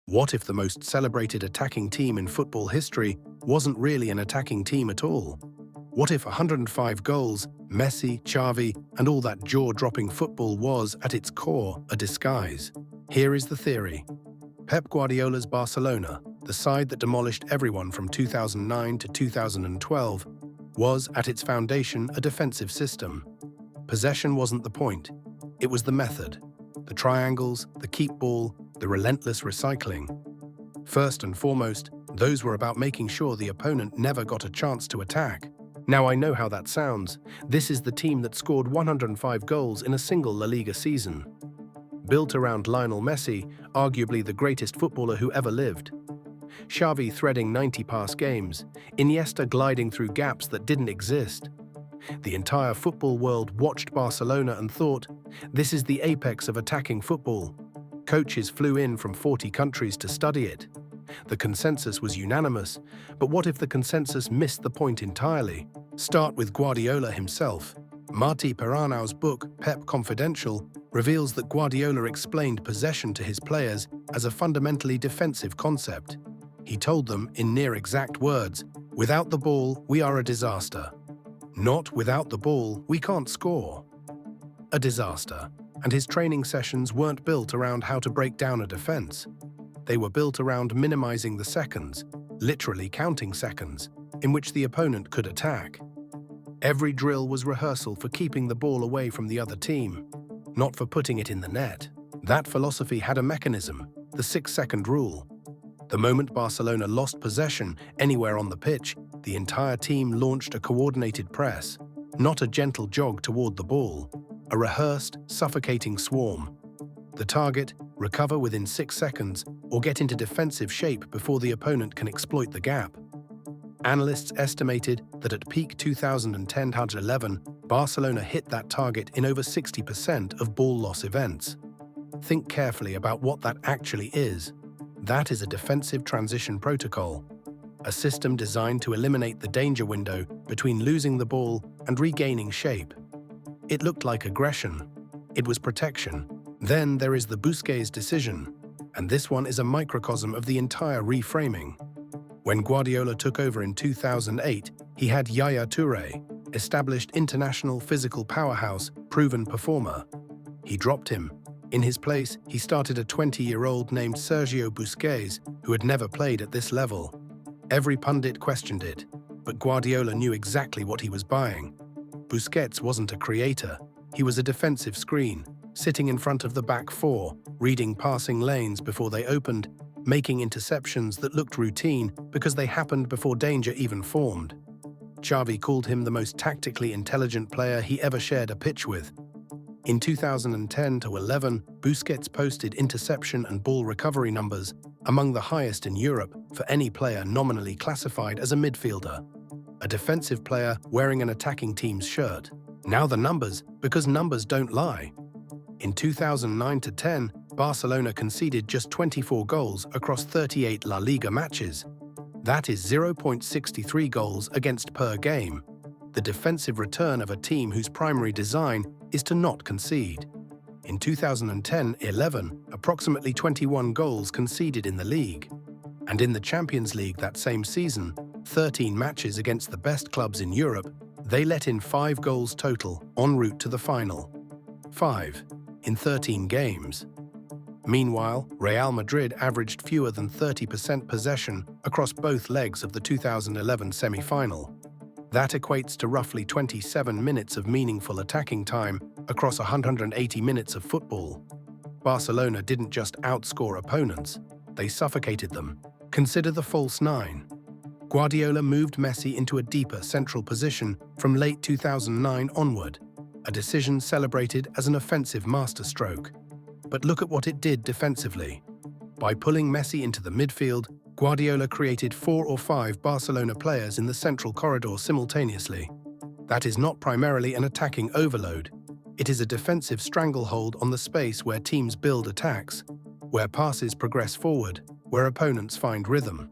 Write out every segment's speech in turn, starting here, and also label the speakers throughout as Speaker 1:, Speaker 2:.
Speaker 1: What if the most celebrated attacking team in football history wasn't really an attacking team at all? What if 105 goals, Messi, Xavi, and all that jaw-dropping football was, at its core, a disguise? Here is the theory. Pep Guardiola's Barcelona, the side that demolished everyone from 2009 to 2012, was, at its foundation, a defensive system. Possession wasn't the point. It was the method. The triangles, the keep ball, the relentless recycling. First and foremost, those were about making sure the opponent never got a chance to attack. Now I know how that sounds. This is the team that scored 105 goals in a single La Liga season. Built around Lionel Messi, arguably the greatest footballer who ever lived. Xavi threading 90-pass games, Iniesta gliding through gaps that didn't exist. The entire football world watched Barcelona and thought, this is the apex of attacking football. Coaches flew in from 40 countries to study it. The consensus was unanimous, but what if the consensus missed the point entirely? Start with Guardiola himself. Martí Peranau's book, Pep Confidential, reveals that Guardiola explained possession to his players as a fundamentally defensive concept. He told them, in near-exact words, "Without the ball, we are a disaster. Not without the ball, we can't score." A disaster. And his training sessions weren't built around how to break down a defense. They were built around minimizing the seconds, literally counting seconds, in which the opponent could attack. Every drill was rehearsal for keeping the ball away from the other team, not for putting it in the net. That philosophy had a mechanism, the 6-second rule. The moment Barcelona lost possession anywhere on the pitch, the entire team launched a coordinated press, not a gentle jog toward the ball, a rehearsed, suffocating swarm. The target, recover within 6 seconds or get into defensive shape before the opponent can exploit the gap. Analysts estimated that at peak 2010-11, Barcelona hit that target in over 60% of ball loss events. Think carefully about what that actually is. That is a defensive transition protocol, a system designed to eliminate the danger window between losing the ball and regaining shape. It looked like aggression. It was protection. Then there is the Busquets decision, and this one is a microcosm of the entire reframing. When Guardiola took over in 2008, he had Yaya Touré, established international physical powerhouse, proven performer. He dropped him. In his place, he started a 20-year-old named Sergio Busquets, who had never played at this level. Every pundit questioned it, but Guardiola knew exactly what he was buying. Busquets wasn't a creator. He was a defensive screen, sitting in front of the back four, reading passing lanes before they opened, making interceptions that looked routine because they happened before danger even formed. Xavi called him the most tactically intelligent player he ever shared a pitch with. In 2010-11, Busquets posted interception and ball recovery numbers among the highest in Europe for any player nominally classified as a midfielder. A defensive player wearing an attacking team's shirt. Now the numbers, because numbers don't lie. In 2009-10, Barcelona conceded just 24 goals across 38 La Liga matches. That is 0.63 goals against per game. The defensive return of a team whose primary design is to not concede. In 2010-11, approximately 21 goals conceded in the league. And in the Champions League that same season, 13 matches against the best clubs in Europe, they let in 5 goals total en route to the final. 5 in 13 games. Meanwhile, Real Madrid averaged fewer than 30% possession across both legs of the 2011 semi-final. That equates to roughly 27 minutes of meaningful attacking time across 180 minutes of football. Barcelona didn't just outscore opponents, they suffocated them. Consider the false nine. Guardiola moved Messi into a deeper central position from late 2009 onward, a decision celebrated as an offensive masterstroke. But look at what it did defensively. By pulling Messi into the midfield, Guardiola created 4 or 5 Barcelona players in the central corridor simultaneously. That is not primarily an attacking overload. It is a defensive stranglehold on the space where teams build attacks, where passes progress forward, where opponents find rhythm.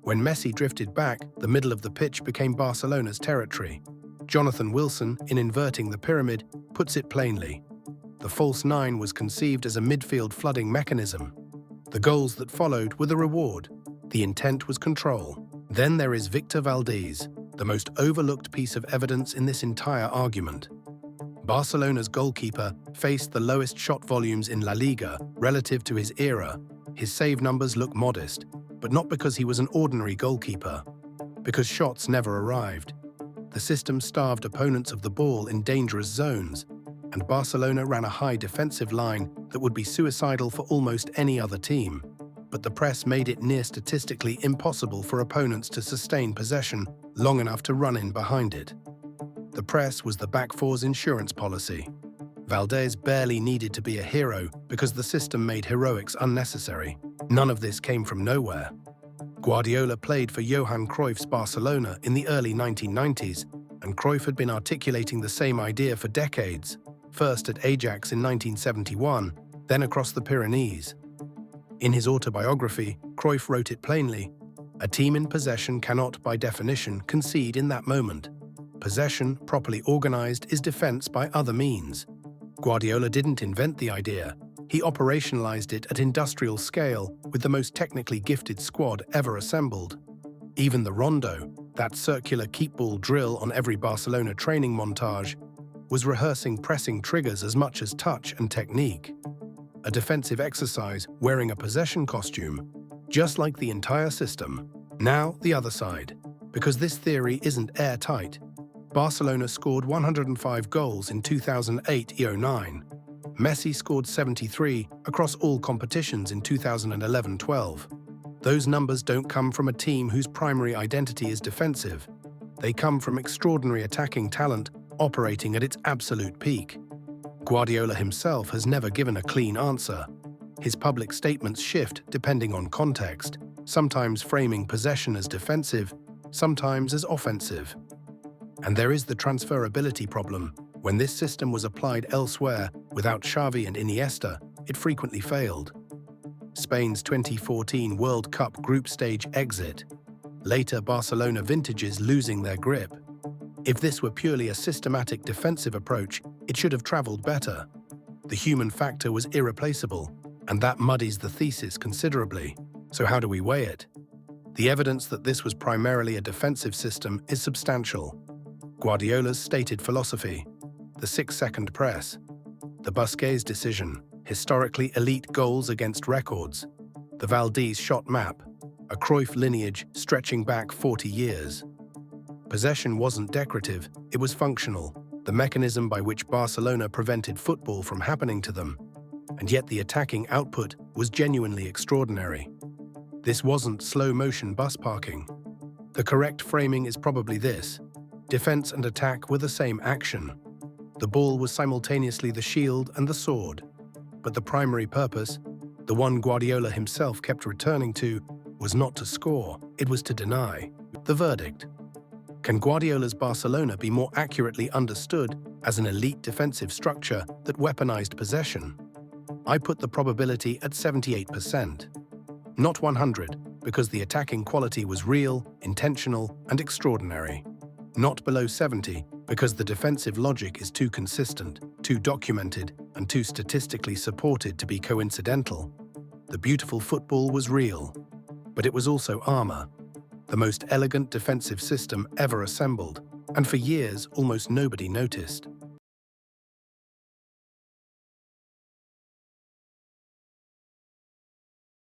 Speaker 1: When Messi drifted back, the middle of the pitch became Barcelona's territory. Jonathan Wilson, in Inverting the Pyramid, puts it plainly. The false nine was conceived as a midfield flooding mechanism. The goals that followed were the reward. The intent was control. Then there is Victor Valdés, the most overlooked piece of evidence in this entire argument. Barcelona's goalkeeper faced the lowest shot volumes in La Liga relative to his era. His save numbers look modest, but not because he was an ordinary goalkeeper, because shots never arrived. The system starved opponents of the ball in dangerous zones, and Barcelona ran a high defensive line that would be suicidal for almost any other team. But the press made it near statistically impossible for opponents to sustain possession long enough to run in behind it. The press was the back four's insurance policy. Valdés barely needed to be a hero because the system made heroics unnecessary. None of this came from nowhere. Guardiola played for Johan Cruyff's Barcelona in the early 1990s, and Cruyff had been articulating the same idea for decades, first at Ajax in 1971, then across the Pyrenees. In his autobiography, Cruyff wrote it plainly: "A team in possession cannot, by definition, concede in that moment. Possession, properly organized, is defense by other means." Guardiola didn't invent the idea. He operationalized it at industrial scale with the most technically gifted squad ever assembled. Even the rondo, that circular keep ball drill on every Barcelona training montage, was rehearsing pressing triggers as much as touch and technique. A defensive exercise wearing a possession costume, just like the entire system. Now, the other side. Because this theory isn't airtight. Barcelona scored 105 goals in 2008-09. Messi scored 73 across all competitions in 2011-12. Those numbers don't come from a team whose primary identity is defensive. They come from extraordinary attacking talent operating at its absolute peak. Guardiola himself has never given a clean answer. His public statements shift depending on context, sometimes framing possession as defensive, sometimes as offensive. And there is the transferability problem. When this system was applied elsewhere, without Xavi and Iniesta, it frequently failed. Spain's 2014 World Cup group stage exit. Later Barcelona vintages losing their grip. If this were purely a systematic defensive approach, it should have traveled better. The human factor was irreplaceable, and that muddies the thesis considerably. So how do we weigh it? The evidence that this was primarily a defensive system is substantial. Guardiola's stated philosophy, the 6-second press, the Busquets decision, historically elite goals against records, the Valdés shot map, a Cruyff lineage stretching back 40 years. Possession wasn't decorative, it was functional, the mechanism by which Barcelona prevented football from happening to them. And yet the attacking output was genuinely extraordinary. This wasn't slow-motion bus parking. The correct framing is probably this: defense and attack were the same action. The ball was simultaneously the shield and the sword. But the primary purpose, the one Guardiola himself kept returning to, was not to score, it was to deny. The verdict. Can Guardiola's Barcelona be more accurately understood as an elite defensive structure that weaponized possession? I put the probability at 78%. Not 100, because the attacking quality was real, intentional, and extraordinary. Not below 70, because the defensive logic is too consistent, too documented, and too statistically supported to be coincidental. The beautiful football was real, but it was also armor, the most elegant defensive system ever assembled, and for years almost nobody noticed.